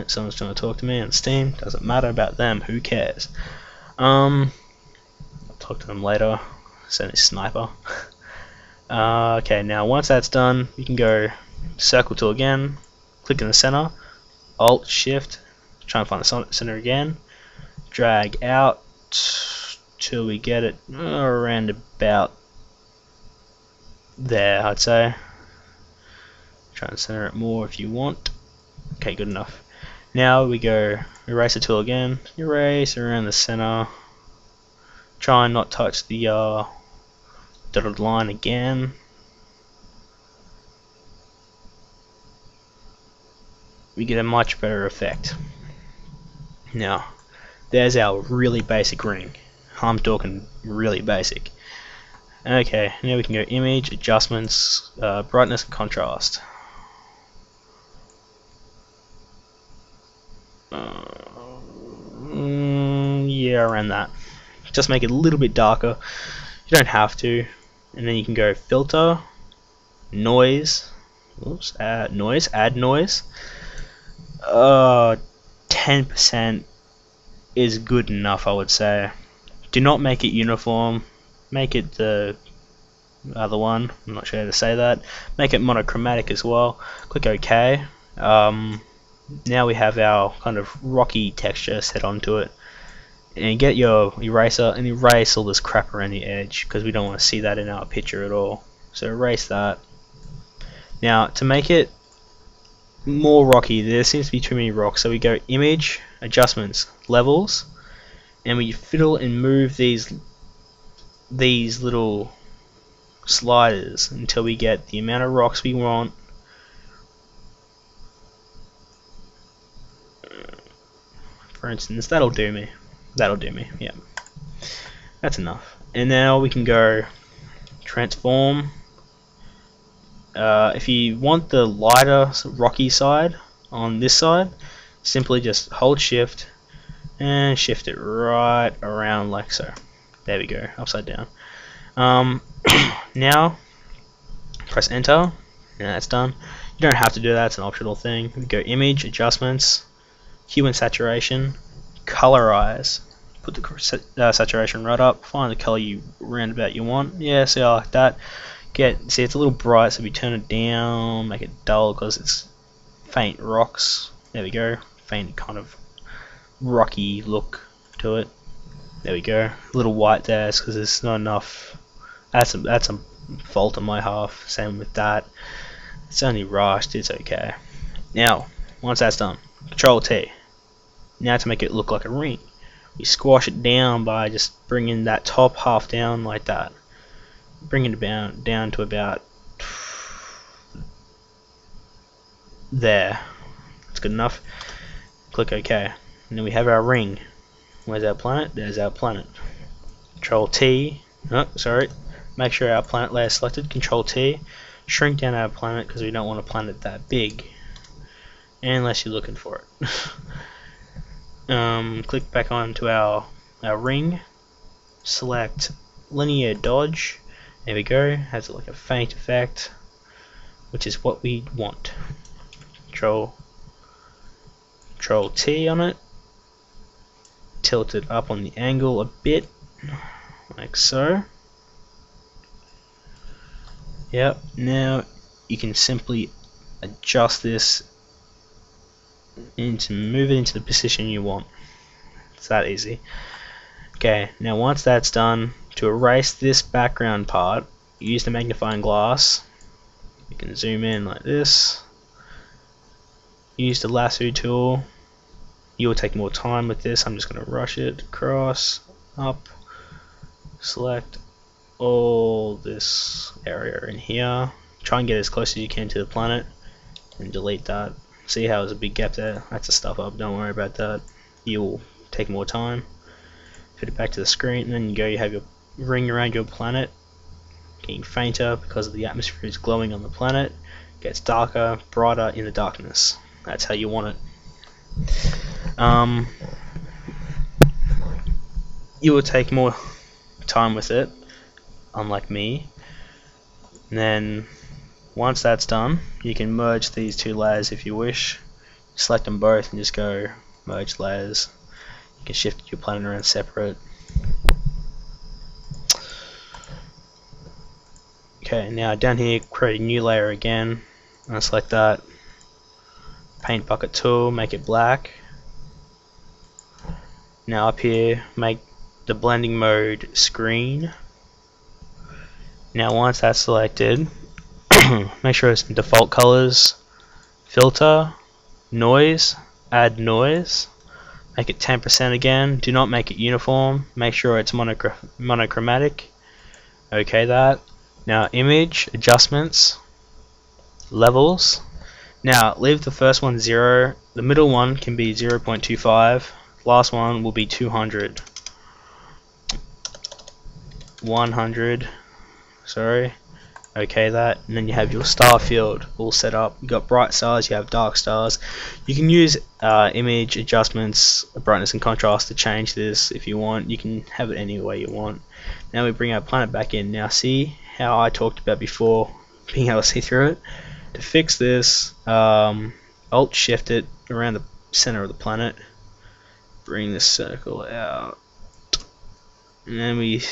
Someone's trying to talk to me on Steam. Doesn't matter about them. Who cares? I'll talk to them later. Send a sniper. Okay, now once that's done, you can go circle tool again. Click in the center. Alt Shift. Try and find the center again. Drag out till we get it around about there, I'd say. Try and center it more if you want. Okay, good enough. Now we go eraser tool again. Erase around the center. Try and not touch the dotted line again. We get a much better effect. Now, there's our really basic ring. I'm talking really basic. Okay, now we can go image, adjustments, brightness and contrast. Yeah, around that. Just make it a little bit darker. You don't have to. And then you can go filter, noise, add noise. 10% is good enough, I would say. Do not make it uniform. Make it the other one. I'm not sure how to say that. Make it monochromatic as well. Click OK. Now we have our kind of rocky texture set onto it. And get your eraser and erase all this crap around the edge, because we don't want to see that in our picture at all. So erase that. Now to make it more rocky, there seems to be too many rocks, so we go image, adjustments, levels, and we fiddle and move these little sliders until we get the amount of rocks we want. For instance, that'll do me. Yeah, that's enough. And now we can go transform. If you want the lighter rocky side on this side, simply just hold shift and shift it right around like so. There we go, upside down. Now press enter, and that's done. You don't have to do that, it's an optional thing. We go image, adjustments, hue and saturation, colorize. Put the saturation right up, find the color you roundabout you want. Yeah, see, I like that. See, it's a little bright, so we turn it down, make it dull because it's faint rocks. There we go, faint kind of rocky look to it. There we go, a little white there because there's not enough. That's a fault on my half. Same with that. It's only rushed, it's okay. Now, once that's done, Control T. Now to make it look like a ring, we squash it down by just bringing that top half down like that. Bring it down to about there. That's good enough. Click OK. And then we have our ring. Where's our planet? There's our planet. Control T. Oh, sorry. Make sure our planet layer is selected. Control T. Shrink down our planet because we don't want a planet that big. Unless you're looking for it. Click back onto our ring. Select linear dodge. There we go. Has like a faint effect, which is what we want. Control T on it. Tilt it up on the angle a bit, like so. Yep. Now you can simply adjust this move it into the position you want. It's that easy. Okay, now once that's done, to erase this background part, use the magnifying glass. You can zoom in like this. Use the lasso tool. You will take more time with this. I'm just going to rush it across, up, select all this area in here. Try and get as close as you can to the planet, and delete that. See how there's a big gap there? That's a stuff up, don't worry about that. You will take more time. Fit it back to the screen, and then you have your ring around your planet, getting fainter because the atmosphere is glowing on the planet. Gets darker, brighter in the darkness. That's how you want it. You will take more time with it, unlike me. And then once that's done, you can merge these two layers if you wish. select them both and just go merge layers. You can shift your planet around separate. Okay, now down here, create a new layer again. And select that. Paint bucket tool, make it black. Now up here, make the blending mode screen. Now once that's selected, make sure it's in default colors, filter, noise, add noise, make it 10% again, do not make it uniform, make sure it's monochromatic, okay that. Now image, adjustments, levels. Now leave the first one 0, the middle one can be 0.25, last one will be 200, 100, sorry, okay that, and then you have your star field all set up. You got bright stars, you have dark stars. You can use image adjustments, brightness and contrast to change this if you want. You can have it any way you want. Now we bring our planet back in. Now see how I talked about before, being able to see through it. To fix this, Alt shift it around the center of the planet, bring this circle out, and then we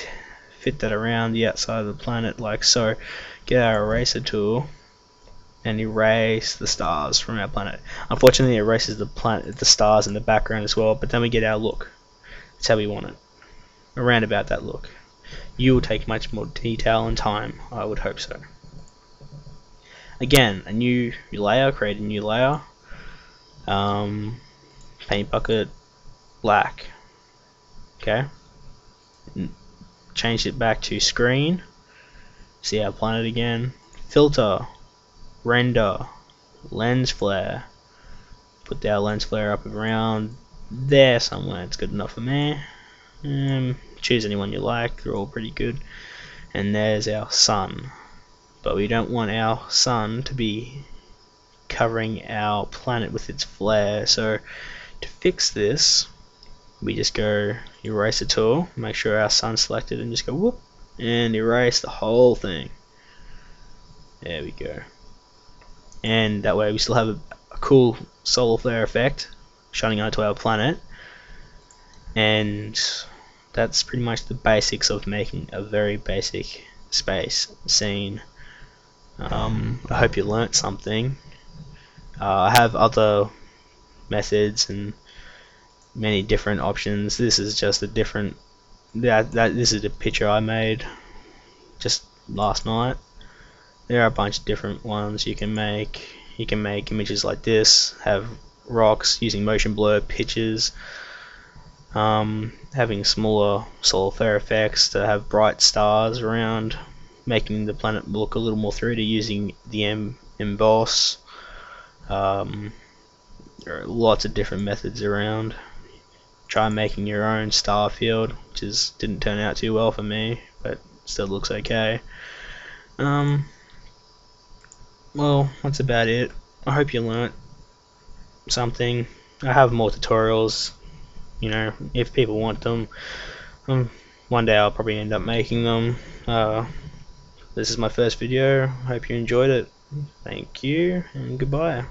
fit that around the outside of the planet like so. Get our eraser tool and erase the stars from our planet. Unfortunately it erases the stars in the background as well, but then we get our look. That's how we want it, around about that look. You will take much more detail and time, I would hope so. Again, a new layer, create a new layer, paint bucket black, okay, change it back to screen, see our planet again, filter, render, lens flare, put our lens flare up around there somewhere, it's good enough for me. Choose anyone you like, they're all pretty good. And there's our sun, but we don't want our sun to be covering our planet with its flare, so to fix this we just go eraser tool, make sure our sun's selected, and just go whoop and erase the whole thing. There we go, and that way we still have a cool solar flare effect shining onto our planet. And that's pretty much the basics of making a very basic space scene. I hope you learnt something. I have other methods and many different options. This is just a different, this is a picture I made just last night. There are a bunch of different ones you can make. You can make images like this, have rocks using motion blur, pictures, having smaller solar flare effects to have bright stars around, making the planet look a little more 3D using the emboss. There are lots of different methods around. Try making your own star field, which didn't turn out too well for me, but still looks okay. Well, that's about it. I hope you learnt something. I have more tutorials, you know, if people want them. One day I'll probably end up making them. This is my first video. Hope you enjoyed it. Thank you and goodbye.